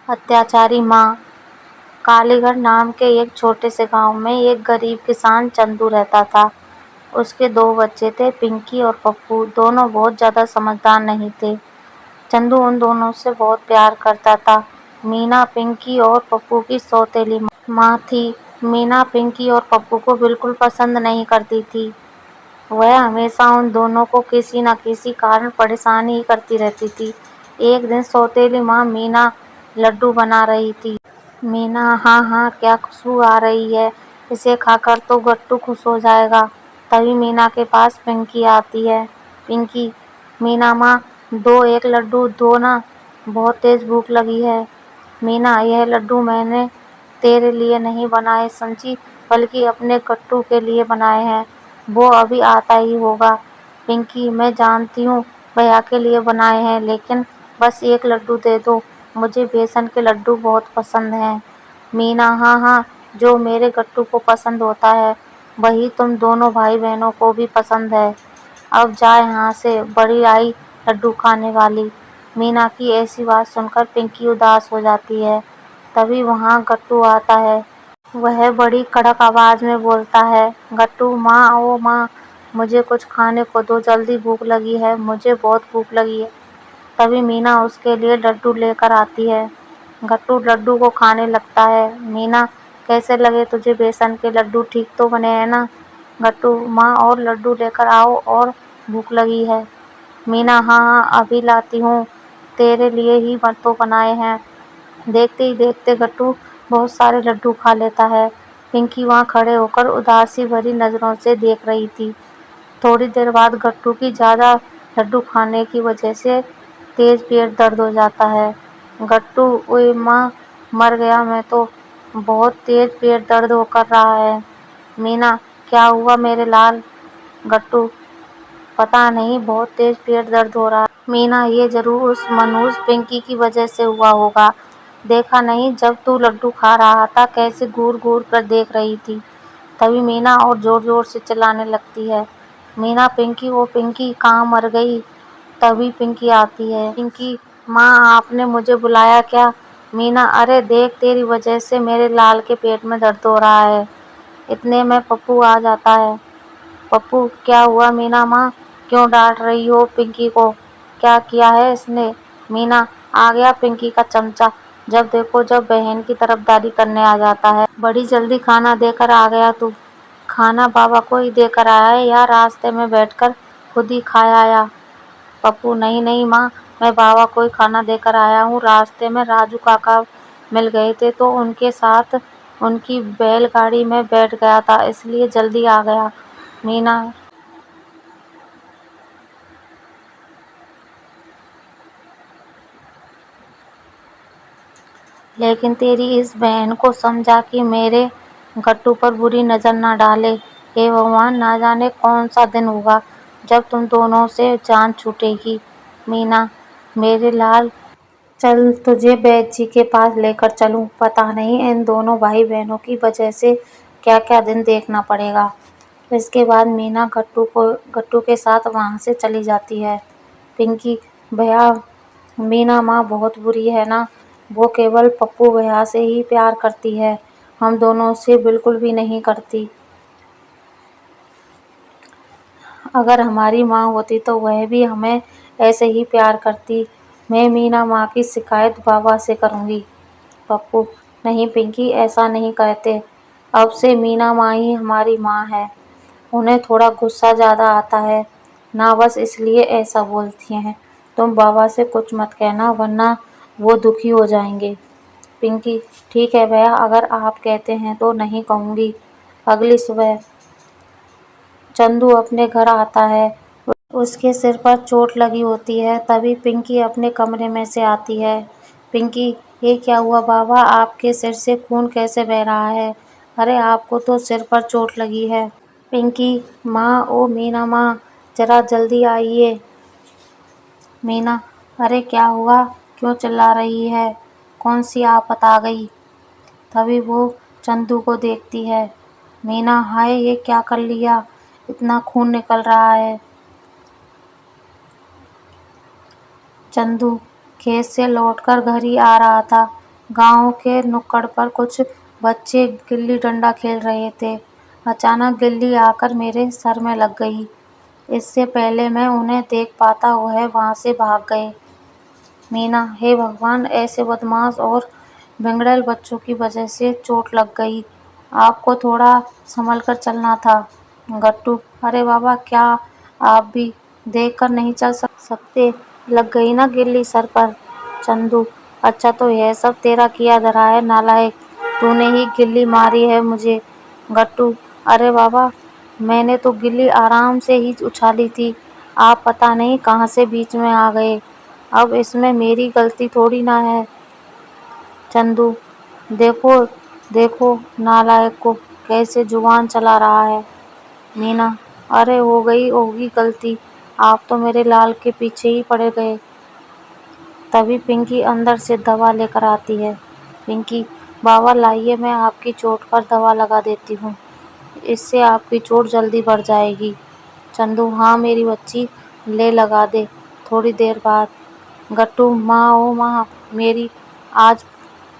اتیاچاری ماں۔ کالی گڑھ نام کے ایک چھوٹے سے گاؤں میں ایک غریب کسان چندو رہتا تھا۔ اس کے 2 بچے تھے، پنکی اور پپو۔ دونوں بہت زیادہ سمجھدار نہیں تھے۔ چندو ان دونوں سے بہت پیار کرتا تھا۔ مینا پنکی اور پپو کی سوتیلی ماں تھی۔ مینا پنکی اور پپو کو بالکل پسند نہیں کرتی تھی۔ وہ ہمیشہ ان دونوں کو کسی نہ کسی کارن پریشان ہی کرتی رہتی تھی۔ ایک دن سوتیلی ماں مینا لڈو بنا رہی تھی۔ مینا: ہاں ہاں، کیا خوشبو آ رہی ہے، اسے کھا کر تو گٹو خوش ہو جائے گا۔ تبھی مینا کے پاس پنکی آتی ہے۔ پنکی: مینا ماں، دو ایک لڈو دو نا، بہت تیز بھوک لگی ہے۔ مینا: یہ لڈو میں نے تیرے لیے نہیں بنائے سمجھی، بلکہ اپنے گٹو کے لیے بنائے ہیں، وہ ابھی آتا ہی ہوگا۔ پنکی: میں جانتی ہوں بھیا کے لیے بنائے ہیں، لیکن بس ایک لڈو دے دو، مجھے بیسن کے لڈو بہت پسند ہیں۔ مینا: ہاں ہاں، جو میرے گٹو کو پسند ہوتا ہے وہی تم دونوں بھائی بہنوں کو بھی پسند ہے۔ اب جا یہاں سے، بڑی آئی لڈو کھانے والی۔ مینا کی ایسی بات سن کر پنکی اداس ہو جاتی ہے۔ تبھی وہاں گٹو آتا ہے۔ وہ بڑی کڑک آواز میں بولتا ہے: گٹو ماں، او ماں، مجھے کچھ کھانے کو دو، جلدی بھوک لگی ہے، مجھے بہت بھوک لگی ہے۔ تبھی مینا اس کے لیے لڈو لے کر آتی ہے۔ گٹو لڈو کو کھانے لگتا ہے۔ مینا: کیسے لگے تجھے بیسن کے لڈو، ٹھیک تو بنے ہیں نا؟ گٹو: ماں اور لڈو لے کر آؤ، اور بھوک لگی ہے۔ مینا: ہاں ہاں، ابھی لاتی ہوں، تیرے لیے ہی تو بنائے ہیں۔ دیکھتے ہی دیکھتے گٹو بہت سارے لڈو کھا لیتا ہے۔ پنکی وہاں کھڑے ہو کر اداسی بھری نظروں سے دیکھ رہی تھی۔ تھوڑی دیر بعد گٹو کی زیادہ لڈو کھانے کی وجہ سے تیز پیٹ درد ہو جاتا ہے۔ گٹو: اوئے ماں، مر گیا میں تو، بہت تیز پیٹ درد کر رہا ہے۔ مینا: کیا ہوا میرے لال؟ گٹو: پتہ نہیں، بہت تیز پیٹ درد ہو رہا ہے۔ مینا: یہ ضرور اس منحوس پنکی کی وجہ سے ہوا ہوگا، دیکھا نہیں جب تو لڈو کھا رہا تھا کیسے گور گور کر دیکھ رہی تھی۔ تبھی مینا اور زور زور سے چلانے لگتی ہے۔ مینا: پنکی، او پنکی، کہاں مر گئی؟ تبھی پنکی آتی ہے۔ پنکی: ماں، آپ نے مجھے بلایا کیا؟ مینا: ارے دیکھ، تیری وجہ سے میرے لال کے پیٹ میں درد ہو رہا ہے۔ اتنے میں پپو آ جاتا ہے۔ پپو: کیا ہوا مینا ماں، کیوں ڈانٹ رہی ہو پنکی کو، کیا کیا ہے اس نے؟ مینا: آ گیا پنکی کا چمچہ، جب دیکھو جب بہن کی طرفداری کرنے آ جاتا ہے۔ بڑی جلدی کھانا دے کر آ گیا تو؟ کھانا بابا کو ہی دے کر آیا ہے یا راستے میں بیٹھ کر خود ہی کھا آیا؟ پپو: نہیں نہیں ماں، میں بابا کو ہی کھانا دے کر آیا ہوں، راستے میں راجو کاکا مل گئے تھے تو ان کے ساتھ ان کی بیل گاڑی میں بیٹھ گیا تھا، اس لیے جلدی آ گیا۔ مینا: لیکن تیری اس بہن کو سمجھا کہ میرے گٹو پر بری نظر نہ ڈالے۔ ہے بھگوان، نہ جانے کون سا دن ہوگا جب تم دونوں سے جان چھوٹے گی۔ مینا: میرے لال، چل تجھے ویدی جی کے پاس لے کر چلوں، پتہ نہیں ان دونوں بھائی بہنوں کی وجہ سے کیا کیا دن دیکھنا پڑے گا۔ اس کے بعد مینا گٹو کے ساتھ وہاں سے چلی جاتی ہے۔ پنکی: بھیا، مینا ماں بہت بری ہے نا، وہ کیول پپو بھیا سے ہی پیار کرتی ہے، ہم دونوں سے بالکل بھی نہیں کرتی۔ اگر ہماری ماں ہوتی تو وہ بھی ہمیں ایسے ہی پیار کرتی۔ میں مینا ماں کی شکایت بابا سے کروں گی۔ پپو: نہیں پنکی، ایسا نہیں کہتے، اب سے مینا ماں ہی ہماری ماں ہے، انہیں تھوڑا غصہ زیادہ آتا ہے نا، بس اس لیے ایسا بولتی ہیں۔ تم بابا سے کچھ مت کہنا ورنہ وہ دکھی ہو جائیں گے۔ پنکی: ٹھیک ہے بھیا، اگر آپ کہتے ہیں تو نہیں کہوں گی۔ اگلی صبح چندو اپنے گھر آتا ہے، اس کے سر پر چوٹ لگی ہوتی ہے۔ تبھی پنکی اپنے کمرے میں سے آتی ہے۔ پنکی: یہ کیا ہوا بابا، آپ کے سر سے خون کیسے بہہ رہا ہے؟ ارے آپ کو تو سر پر چوٹ لگی ہے۔ پنکی: ماں، او مینا ماں، ذرا جلدی آئیے۔ مینا: ارے کیا ہوا، کیوں چلا رہی ہے، کون سی آفت آ گئی؟ تبھی وہ چندو کو دیکھتی ہے۔ مینا: ہائے، یہ کیا کر لیا، اتنا خون نکل رہا ہے۔ چندو کھیت سے لوٹ کر گھر ہی آ رہا تھا गांव के नुक्कड़ पर कुछ बच्चे गिल्ली डंडा खेल रहे थे। अचानक गिल्ली आकर मेरे सर में लग गई। इससे पहले मैं उन्हें देख पाता वह वहां से भाग गए। मीना, हे भगवान, ऐसे बदमाश और बिगड़ैल बच्चों की वजह से चोट लग गई। आपको थोड़ा संभल कर चलना था। गट्टू, अरे बाबा, क्या आप भी देख कर नहीं चल सकते? लग गई ना गिल्ली सर पर। चंदू, अच्छा तो यह सब तेरा किया धरा है नालायक, तूने ही गिल्ली मारी है मुझे। गट्टू, अरे बाबा, मैंने तो गिल्ली आराम से ही उछाली थी, आप पता नहीं कहाँ से बीच में आ गए। अब इसमें मेरी गलती थोड़ी ना है। चंदू, देखो देखो नालायक को कैसे जुबान चला रहा है। मीना, अरे हो गई होगी गलती, आप तो मेरे लाल के पीछे ही पड़ गए। तभी पिंकी अंदर से दवा लेकर आती है। पिंकी, बाबा लाइए, मैं आपकी चोट पर दवा लगा देती हूँ, इससे आपकी चोट जल्दी बढ़ जाएगी। चंदू, हाँ मेरी बच्ची, ले लगा दे। थोड़ी देर बाद गट्टू, माँ ओ माँ, मेरी आज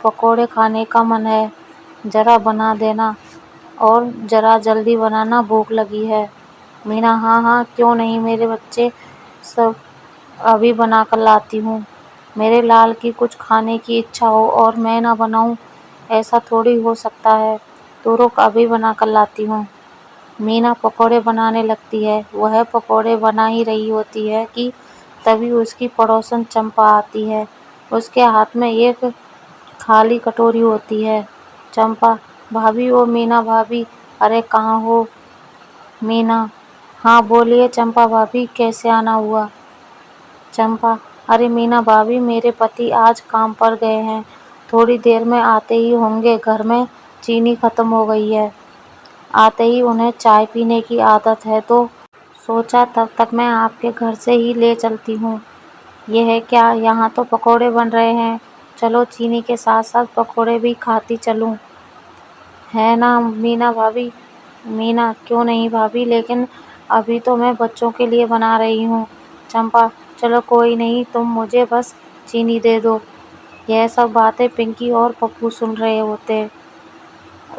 पकोड़े खाने का मन है, जरा बना देना, और जरा जल्दी बनाना, भूख लगी है। मीना, हाँ हाँ क्यों नहीं मेरे बच्चे, सब अभी बना कर लाती हूँ। मेरे लाल की कुछ खाने की इच्छा हो और मैं ना बनाऊँ, ऐसा थोड़ी हो सकता है। तो रुक, अभी बना कर लाती हूँ। मीना पकौड़े बनाने लगती है। वह पकौड़े बना ही रही होती है कि तभी उसकी पड़ोसन चंपा आती है। उसके हाथ में एक खाली कटोरी होती है। चंपा, भाभी, ओ मीना भाभी, अरे कहाँ हो? मीना, हाँ बोलिए चंपा भाभी, कैसे आना हुआ? चंपा, अरे मीना भाभी, मेरे पति आज काम पर गए हैं, थोड़ी देर में आते ही होंगे। घर में चीनी खत्म हो गई है, आते ही उन्हें चाय पीने की आदत है, तो सोचा तब तक मैं आपके घर से ही ले चलती हूँ। यह है क्या, यहाँ तो पकोड़े बन रहे हैं, चलो चीनी के साथ साथ पकोड़े भी खाती चलूँ, है ना मीना भाभी? मीना, क्यों नहीं भाभी, लेकिन अभी तो मैं बच्चों के लिए बना रही हूँ। चंपा, चलो कोई नहीं, तुम मुझे बस चीनी दे दो। यह सब बातें पिंकी और पप्पू सुन रहे होते।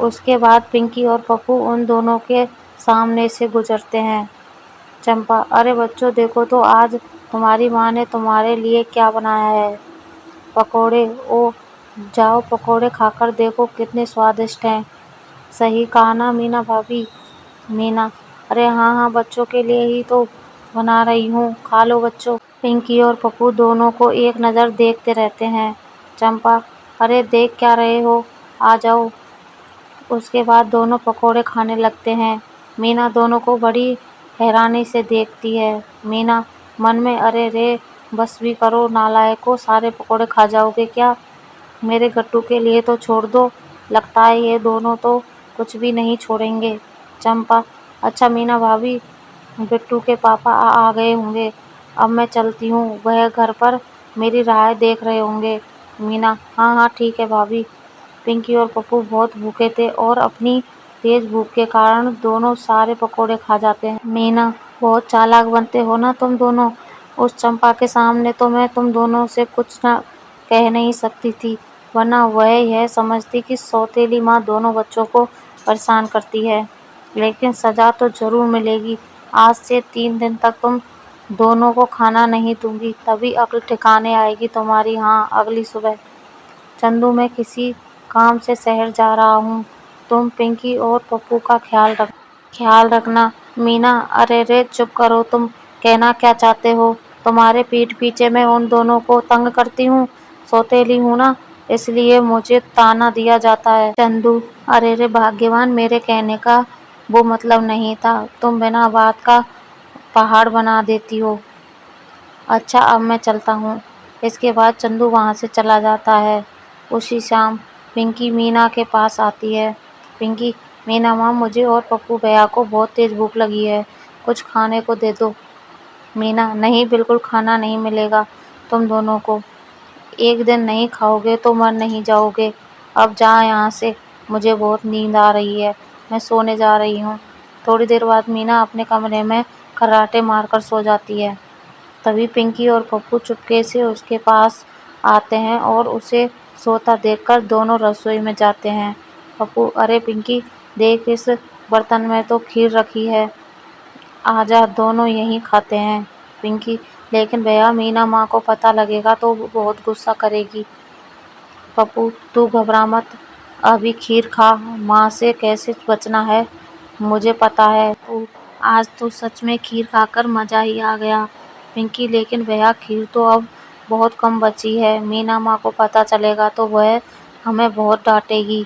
उसके बाद पिंकी और पप्पू उन दोनों के सामने से गुजरते हैं। चंपा, अरे बच्चों देखो तो, आज तुम्हारी माँ ने तुम्हारे लिए क्या बनाया है, पकोड़े। ओ, जाओ पकोड़े खाकर देखो कितने स्वादिष्ट हैं। सही कहा ना मीना भाभी? मीना, अरे हाँ हाँ, बच्चों के लिए ही तो बना रही हूँ, खा लो बच्चों। पिंकी और पप्पू दोनों को एक नज़र देखते रहते हैं। चंपा, अरे देख क्या रहे हो, आ जाओ। उसके बाद दोनों पकोड़े खाने लगते हैं। मीना दोनों को बड़ी हैरानी से देखती है। मीना मन में, अरे रे, बस भी करो नालायकों, सारे पकोड़े खा जाओगे क्या? मेरे गट्टू के लिए तो छोड़ दो, लगता है ये दोनों तो कुछ भी नहीं छोड़ेंगे। चंपा, अच्छा मीना भाभी, बिट्टू के पापा आ गए होंगे, अब मैं चलती हूँ, वह घर पर मेरी राह देख रहे होंगे। मीना, हाँ हाँ ठीक है भाभी। पिंकी और पप्पू बहुत भूखे थे और अपनी तेज भूख के कारण दोनों सारे पकोड़े खा जाते हैं। मीना, बहुत चालाक बनते हो ना तुम दोनों, उस चंपा के सामने तो मैं तुम दोनों से कुछ न कह नहीं सकती थी, वरना वह यह समझती कि सौतेली माँ दोनों बच्चों को परेशान करती है। लेकिन सजा तो जरूर मिलेगी, आज से 3 दिन तक तुम दोनों को खाना नहीं दूंगी, तभी अक्ल ठिकाने आएगी तुम्हारी। हाँ, अगली सुबह। चंदू, मैं किसी काम से शहर जा रहा हूँ, तुम पिंकी और पप्पू का ख्याल रखना। मीना, अरे रे चुप करो, तुम कहना क्या चाहते हो? तुम्हारे पीठ पीछे मैं उन दोनों को तंग करती हूँ, सौतेली हूँ ना, इसलिए मुझे ताना दिया जाता है। चंदू, अरे रे भाग्यवान, मेरे कहने का वो मतलब नहीं था, तुम बिना बात का पहाड़ बना देती हो। अच्छा, अब मैं चलता हूँ। इसके बाद चंदू वहाँ से चला जाता है। उसी शाम पिंकी मीना के पास आती है। पिंकी, मीना माँ, मुझे और पप्पू भैया को बहुत तेज भूख लगी है, कुछ खाने को दे दो। मीना, नहीं, बिल्कुल खाना नहीं मिलेगा तुम दोनों को, एक दिन नहीं खाओगे तो मर नहीं जाओगे। अब जा यहाँ से, मुझे बहुत नींद आ रही है, मैं सोने जा रही हूँ। थोड़ी देर बाद मीना अपने कमरे में खर्राटे मारकर सो जाती है। तभी पिंकी और पप्पू चुपके से उसके पास आते हैं और उसे सोता देखकर दोनों रसोई में जाते हैं। पप्पू, अरे पिंकी, देख इस बर्तन में तो खीर रखी है, आजा दोनों यहीं खाते हैं। पिंकी, लेकिन भैया मीना माँ को पता लगेगा तो वो बहुत गुस्सा करेगी। पप्पू, तू घबरा मत, अभी खीर खा, माँ से कैसे बचना है मुझे पता है। पप्पू, आज तो सच में खीर खाकर मजा ही आ गया। पिंकी, लेकिन भैया खीर तो अब बहुत कम बची है, मीना माँ को पता चलेगा तो वह हमें बहुत डांटेगी।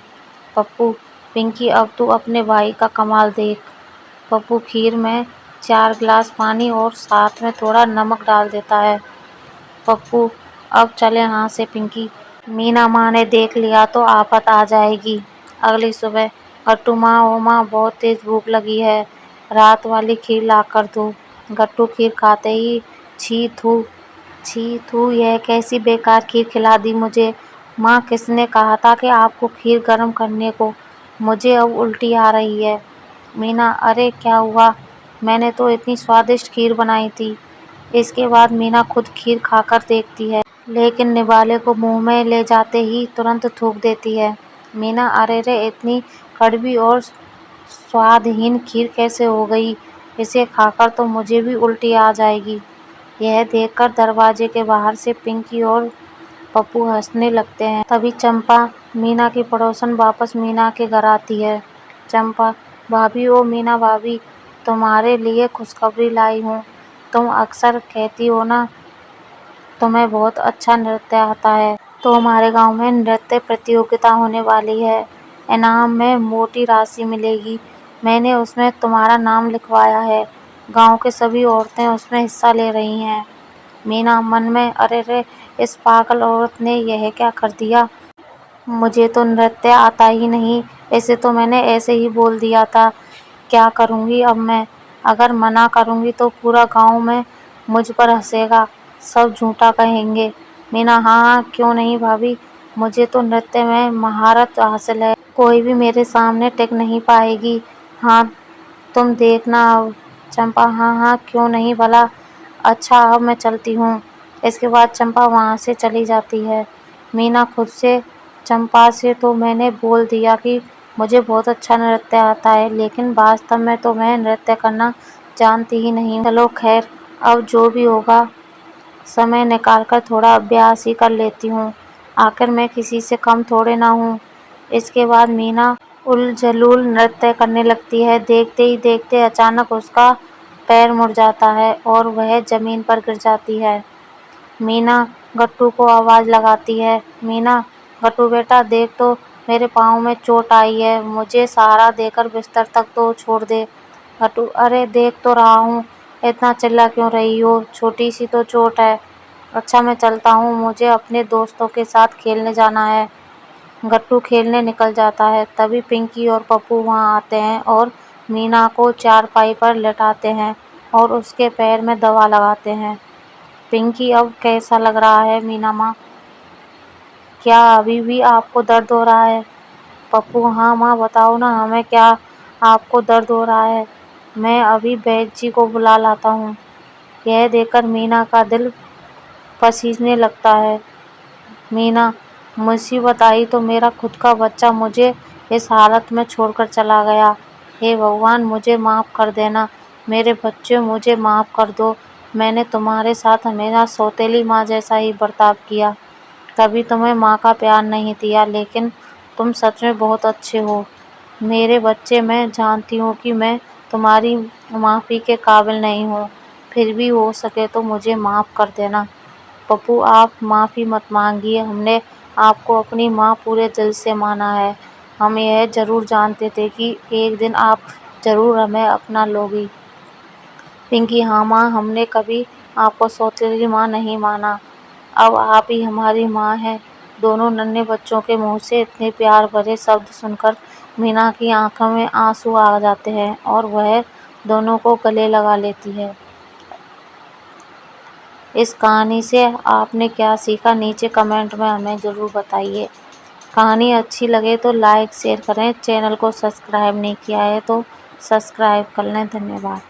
पप्पू, पिंकी अब तू अपने भाई का कमाल देख। पप्पू खीर में 4 गिलास पानी और साथ में थोड़ा नमक डाल देता है। पप्पू, अब चले यहाँ से पिंकी, मीना माँ ने देख लिया तो आफत आ जाएगी। अगली सुबह, गट्टू माँ, ओ माँ, बहुत तेज भूख लगी है, रात वाली खीर ला कर दो। गट्टू खीर खाते ही छी थू, यह कैसी बेकार खीर खिला दी मुझे। माँ, किसने कहा था कि आपको खीर गर्म करने को, मुझे अब उल्टी आ रही है। मीना, अरे क्या हुआ, मैंने तो इतनी स्वादिष्ट खीर बनाई थी। इसके बाद मीना खुद खीर खाकर देखती है, लेकिन निवाले को मुंह में ले जाते ही तुरंत थूक देती है। मीना, अरे रे, इतनी कड़वी और स्वादहीन खीर कैसे हो गई, इसे खाकर तो मुझे भी उल्टी आ जाएगी। यह देखकर दरवाजे के बाहर से पिंकी और पप्पू हंसने लगते हैं। तभी चंपा, मीना की पड़ोसन, वापस मीना के घर आती है। चंपा, भाभी, ओ मीना भाभी, तुम्हारे लिए खुशखबरी लाई हूँ। तुम अक्सर कहती हो ना तुम्हें बहुत अच्छा नृत्य आता है, तो हमारे गांव में नृत्य प्रतियोगिता होने वाली है, इनाम में मोटी राशि मिलेगी। मैंने उसमें तुम्हारा नाम लिखवाया है, गांव के सभी औरतें उसमें हिस्सा ले रही हैं। मीना मन में, अरे रे, इस पागल औरत ने यह क्या कर दिया, मुझे तो नृत्य आता ही नहीं, इसे तो मैंने ऐसे ही बोल दिया था। क्या करूँगी अब मैं, अगर मना करूँगी तो पूरा गांव में मुझ पर हंसेगा, सब झूठा कहेंगे। मीना, हाँ हाँ, क्यों नहीं भाभी, मुझे तो नृत्य में महारत हासिल है, कोई भी मेरे सामने टिक नहीं पाएगी। हाँ, तुम देखना अब। चंपा, हाँ हाँ, क्यों नहीं भला, अच्छा अब मैं चलती हूँ। इसके बाद चंपा वहाँ से चली जाती है। मीना खुद से, चंपा से तो मैंने बोल दिया कि मुझे बहुत अच्छा नृत्य आता है, लेकिन वास्तव में तो मैं नृत्य करना जानती ही नहीं। चलो खैर, अब जो भी होगा, समय निकालकर थोड़ा अभ्यास ही कर लेती हूँ, आखिर मैं किसी से कम थोड़े ना हूँ। इसके बाद मीना उल-जलूल नृत्य करने लगती है। देखते ही देखते अचानक उसका पैर मुड़ जाता है और वह जमीन पर गिर जाती है। मीना गट्टू को आवाज लगाती है, मीना, गट्टू बेटा, देख तो मेरे पाँव में चोट आई है, मुझे सहारा देकर बिस्तर तक तो छोड़ दे। गट्टू, अरे देख तो रहा हूँ, इतना चिल्ला क्यों रही हो, छोटी सी तो चोट है। अच्छा मैं चलता हूँ, मुझे अपने दोस्तों के साथ खेलने जाना है। गट्टू खेलने निकल जाता है। तभी पिंकी और पप्पू वहाँ आते हैं और मीना को चारपाई पर लेटाते हैं और उसके पैर में दवा लगाते हैं। पिंकी, अब कैसा लग रहा है मीना माँ, क्या अभी भी आपको दर्द हो रहा है? पप्पू, हाँ माँ, बताओ ना हमें, क्या आपको दर्द हो रहा है, मैं अभी वैद्य जी को बुला लाता हूँ। यह देखकर मीना का दिल पसीजने लगता है। मीना, मुसीबत आई तो मेरा खुद का बच्चा मुझे इस हालत में छोड़कर चला गया, हे भगवान मुझे माफ़ कर देना, मेरे बच्चे मुझे माफ़ कर दो, मैंने तुम्हारे साथ हमेशा सौतेली माँ जैसा ही बर्ताव किया, कभी तुम्हें माँ का प्यार नहीं दिया, लेकिन तुम सच में बहुत अच्छे हो मेरे बच्चे। मैं जानती हूँ कि मैं तुम्हारी माफ़ी के काबिल नहीं हूँ, फिर भी हो सके तो मुझे माफ़ कर देना। पप्पू, आप माफ़ी मत मांगिए, हमने आपको अपनी माँ पूरे दिल से माना है, हम यह ज़रूर जानते थे कि एक दिन आप ज़रूर हमें अपना लोगी। पिंकी, हाँ माँ, हमने कभी आपको सौतेली माँ नहीं माना, अब आप ही हमारी माँ हैं। दोनों नन्हे बच्चों के मुंह से इतने प्यार भरे शब्द सुनकर मीना की आंखों में आंसू आ जाते हैं और वह दोनों को गले लगा लेती है। इस कहानी से आपने क्या सीखा, नीचे कमेंट में हमें ज़रूर बताइए। कहानी अच्छी लगे तो लाइक शेयर करें, चैनल को सब्सक्राइब नहीं किया है तो सब्सक्राइब कर लें। धन्यवाद।